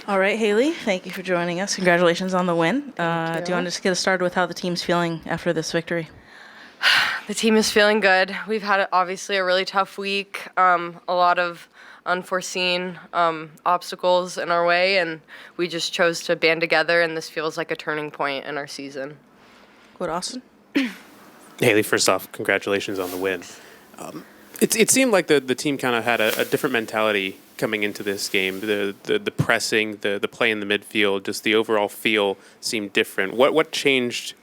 All right, Haley, thank you for joining us. Congratulations on the win. Do you want to just get us started with how the team's feeling after this victory? The team is feeling good. We've had obviously a really tough week, a lot of unforeseen obstacles in our way, and we just chose to band together, and this feels like a turning point in our season. Good, Austin? Haley, first off, congratulations on the win. It seemed like the team kind of had a different mentality coming into this game. The pressing, the play in the midfield, just the overall feel seemed different. What changed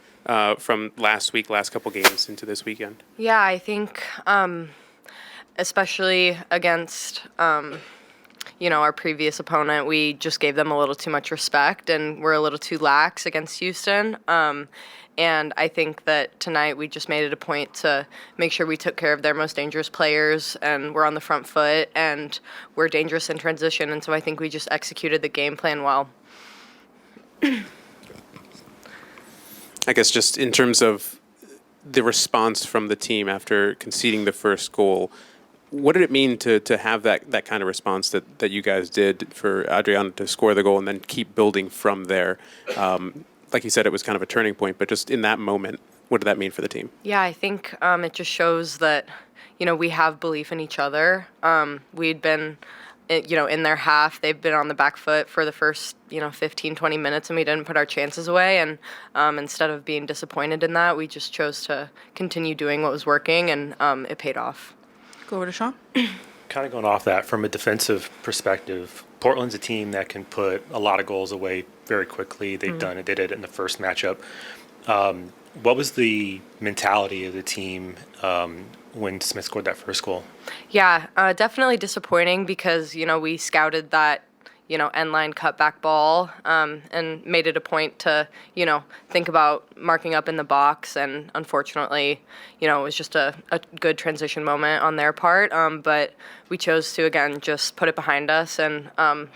from last couple games into this weekend? Yeah, I think especially against our previous opponent, we just gave them a little too much respect and we're a little too lax against Houston. And I think that tonight we just made it a point to make sure we took care of their most dangerous players and we're on the front foot and we're dangerous in transition. And so I think we just executed the game plan well. I guess just in terms of the response from the team after conceding the first goal, what did it mean to have that kind of response that you guys did for Adriano to score the goal and then keep building from there? Like you said, it was kind of a turning point, but just in that moment, what did that mean for the team? Yeah, I think it just shows that, we have belief in each other. We'd been, in their half. They've been on the back foot for the first, 15, 20 minutes, and we didn't put our chances away. And instead of being disappointed in that, we just chose to continue doing what was working, and it paid off. Go over to Sean. Kind of going off that, from a defensive perspective, Portland's a team that can put a lot of goals away very quickly. They've done it. They did it in the first matchup. What was the mentality of the team when Smith scored that first goal? Yeah, definitely disappointing because, we scouted that, end line cutback ball and made it a point to, think about marking up in the box. And unfortunately, it was just a good transition moment on their part. But we chose to, again, just put it behind us and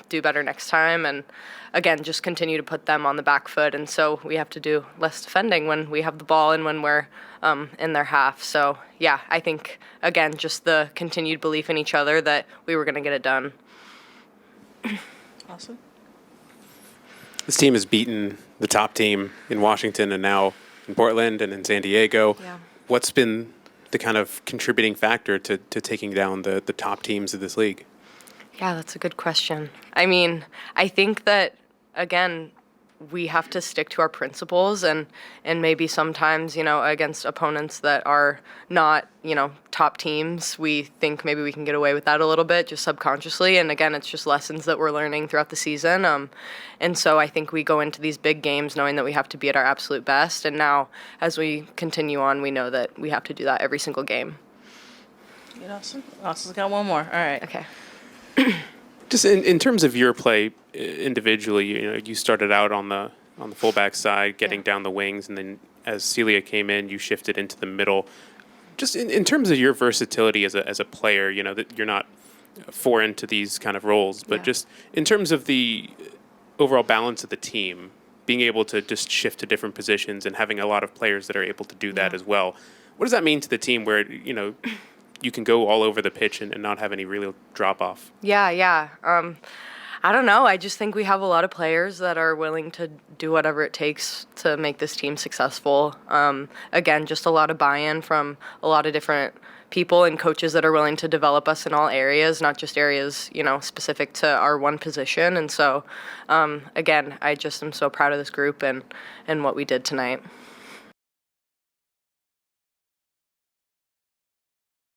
do better next time. And again, just continue to put them on the back foot. And so we have to do less defending when we have the ball and when we're in their half. So, yeah, I think, again, just the continued belief in each other that we were going to get it done. Awesome. This team has beaten the top team in Washington and now in Portland and in San Diego. Yeah. What's been the kind of contributing factor to taking down the top teams of this league? Yeah, that's a good question. I mean, I think that, again, we have to stick to our principles and maybe sometimes, against opponents that are not, top teams, we think maybe we can get away with that a little bit just subconsciously. And again, it's just lessons that we're learning throughout the season. And so I think we go into these big games knowing that we have to be at our absolute best. And now as we continue on, we know that we have to do that every single game. Good, Austin. Austin's got one more. All right. Okay. Just in terms of your play individually, you started out on the fullback side, getting down the wings, and then as Celia came in, you shifted into the middle. Just in terms of your versatility as a player, that you're not foreign to these kind of roles, but just in terms of the overall balance of the team, being able to just shift to different positions and having a lot of players that are able to do that as well. What does that mean to the team where, you can go all over the pitch and not have any real drop-off? Yeah. I don't know. I just think we have a lot of players that are willing to do whatever it takes to make this team successful. Again, just a lot of buy-in from a lot of different people and coaches that are willing to develop us in all areas, not just areas, specific to our one position. And so, again, I just am so proud of this group and what we did tonight.